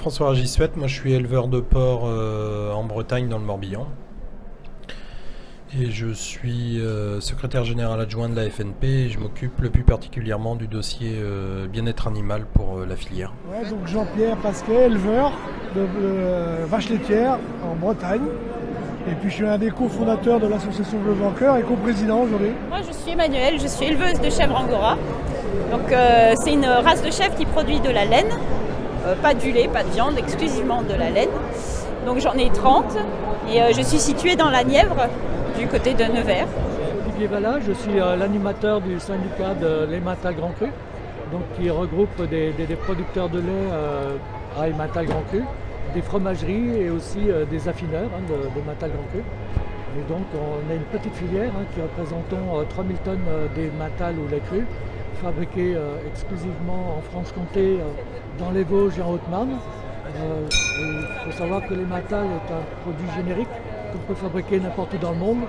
François Ragissuette, moi je suis éleveur de porcs en Bretagne dans le Morbihan. Et je suis secrétaire général adjoint de la FNP et je m'occupe le plus particulièrement du dossier bien-être animal pour la filière. Ouais, donc Jean-Pierre Pasquet, éleveur de vaches laitières en Bretagne. Et puis je suis un des cofondateurs de l'association Bleu Blanc Cœur et coprésident aujourd'hui. Moi je suis Emmanuelle, je suis éleveuse de chèvres Angora. Donc c'est une race de chèvre qui produit de la laine, pas du lait, pas de viande, exclusivement de la laine. Donc j'en ai 30 et je suis située dans la Nièvre, du côté de Nevers. Olivier Vallat, je suis l'animateur du syndicat de l'Emmental Grand Cru, donc qui regroupe des producteurs de lait à Emmental Grand Cru, des fromageries et aussi des affineurs d'Emmental Grand Cru. Et donc on a une petite filière qui représentons 3000 tonnes d'Emmental ou lait cru, fabriqué exclusivement en Franche-Comté, dans les Vosges et en Haute-Marne. Il faut savoir que l'Emmental est un produit générique qu'on peut fabriquer n'importe où dans le monde.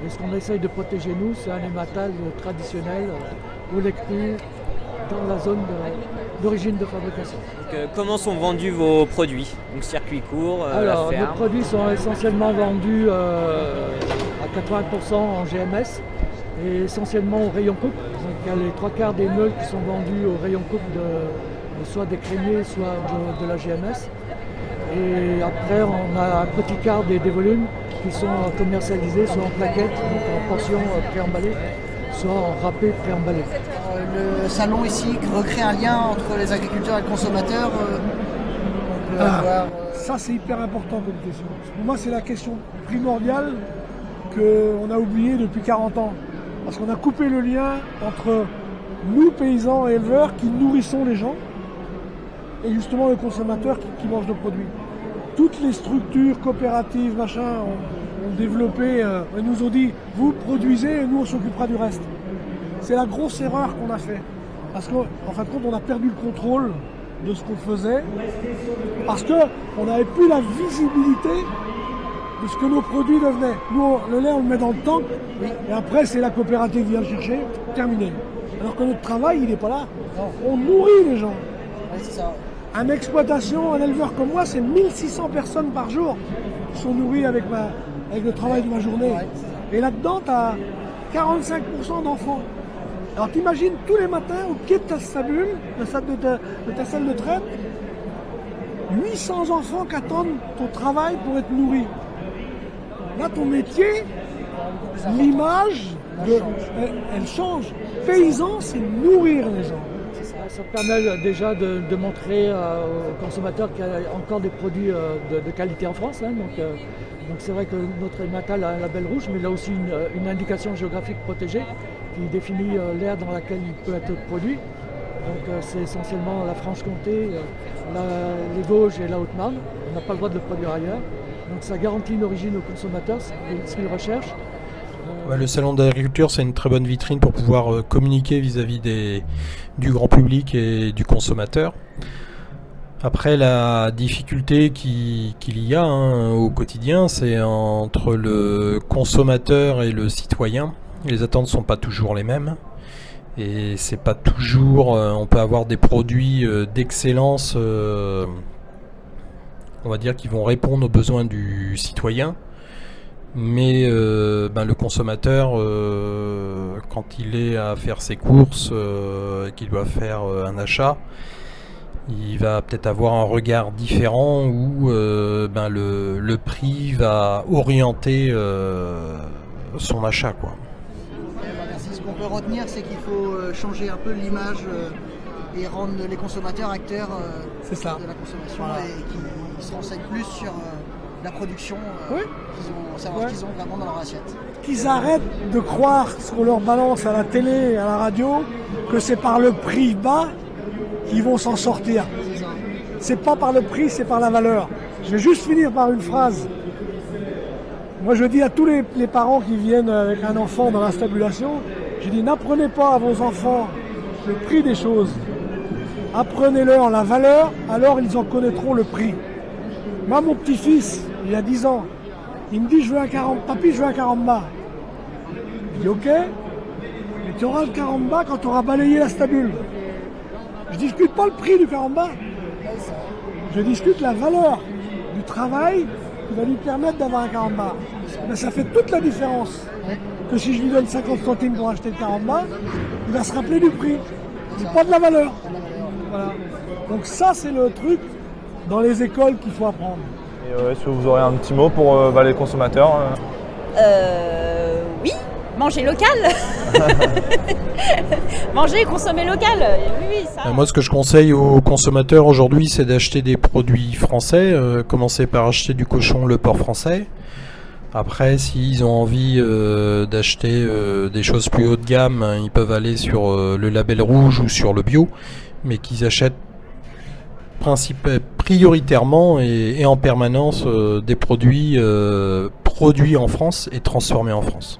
Et ce qu'on essaye de protéger nous, c'est un Emmental traditionnel au lait cru dans la zone d'origine de fabrication. Donc, comment sont vendus vos produits? Donc circuit court, Alors, la ferme. nos produits sont essentiellement vendus à 80% en GMS et essentiellement au rayon coupe. Donc, il y a les 3/4 des meules qui sont vendus au rayon coupe soit des crémiers, soit de la GMS. Et après, on a un petit quart des volumes qui sont commercialisés soit en plaquettes, donc en portions préemballées, soit en râpé préemballé. Le salon ici recrée un lien entre les agriculteurs et le consommateur. On peut avoir, Ça c'est hyper important comme question. Pour moi c'est la question primordiale qu'on a oubliée depuis 40 ans. Parce qu'on a coupé le lien entre nous paysans et éleveurs qui nourrissons les gens et justement le consommateur qui mange nos produits. Toutes les structures coopératives, machin, ont développé et nous ont dit vous produisez et nous on s'occupera du reste. C'est la grosse erreur qu'on a fait. Parce qu'en fin de compte on a perdu le contrôle de ce qu'on faisait parce qu'on n'avait plus la visibilité de ce que nos produits devenaient. Nous le lait on le met dans le tank et après c'est la coopérative qui vient le chercher, terminé. Alors que notre travail il n'est pas là. On nourrit les gens. ouais, c'est ça. Une exploitation, un éleveur comme moi, c'est 1600 personnes par jour qui sont nourries avec le travail de ma journée. Et là-dedans, tu as 45% d'enfants. Alors t'imagines tous les matins au pied de ta stabule, de ta salle de traite, 800 enfants qui attendent ton travail pour être nourris. Là, ton métier, l'image, elle change. Paysan, c'est nourrir les gens. Ça permet déjà de montrer aux consommateurs qu'il y a encore des produits de qualité en France. Donc c'est vrai que notre Emmental a un label rouge, mais il a aussi une indication géographique protégée qui définit l'aire dans laquelle il peut être produit. Donc c'est essentiellement la Franche-Comté, les Vosges et la Haute-Marne. On n'a pas le droit de le produire ailleurs. Donc ça garantit une origine aux consommateurs, ce qu'ils recherchent. Ouais, le salon d'agriculture, c'est une très bonne vitrine pour pouvoir communiquer vis-à-vis du grand public et du consommateur. Après, la difficulté qu'il y a au quotidien, c'est entre le consommateur et le citoyen. Les attentes ne sont pas toujours les mêmes. Et c'est pas toujours... on peut avoir des produits d'excellence, on va dire, qui vont répondre aux besoins du citoyen. Mais le consommateur, quand il est à faire ses courses et qu'il doit faire un achat, il va peut-être avoir un regard différent où le prix va orienter son achat, quoi. Merci. Ce qu'on peut retenir, c'est qu'il faut changer un peu l'image et rendre les consommateurs acteurs C'est ça. de la consommation Voilà. et qu'ils se renseignent plus sur la production, Oui. savoir ce qu'ils ont vraiment dans leur assiette. Qu'ils arrêtent de croire ce qu'on leur balance à la télé et à la radio, que c'est par le prix bas qu'ils vont s'en sortir. C'est ça. C'est pas par le prix, c'est par la valeur. Je vais juste finir par une phrase. Moi je dis à tous les parents qui viennent avec un enfant dans la stabulation, je dis n'apprenez pas à vos enfants le prix des choses. Apprenez-leur la valeur, alors ils en connaîtront le prix. Moi mon petit-fils, il y a 10 ans, il me dit je veux un 40, papy je veux un 40 bas. Je dis ok, mais tu auras le 40 bas quand tu auras balayé la stabule. Je discute pas le prix du 40 bas. Je discute la valeur du travail qui va lui permettre d'avoir un 40 bars. Ben, ça fait toute la différence. Que si je lui donne 50 centimes pour acheter le 40 bars, il va se rappeler du prix, mais pas de la valeur. Voilà. Donc ça, c'est le truc dans les écoles qu'il faut apprendre. Et est-ce que vous aurez un petit mot pour les consommateurs Oui, manger local. Manger et consommer local. Oui, ça. Moi, ce que je conseille aux consommateurs aujourd'hui, c'est d'acheter des produits français. Commencer par acheter du cochon, le porc français. Après, s'ils ont envie d'acheter des choses plus haut de gamme, hein, ils peuvent aller sur le label rouge ou sur le bio, mais qu'ils achètent prioritairement et en permanence des produits produits en France et transformés en France.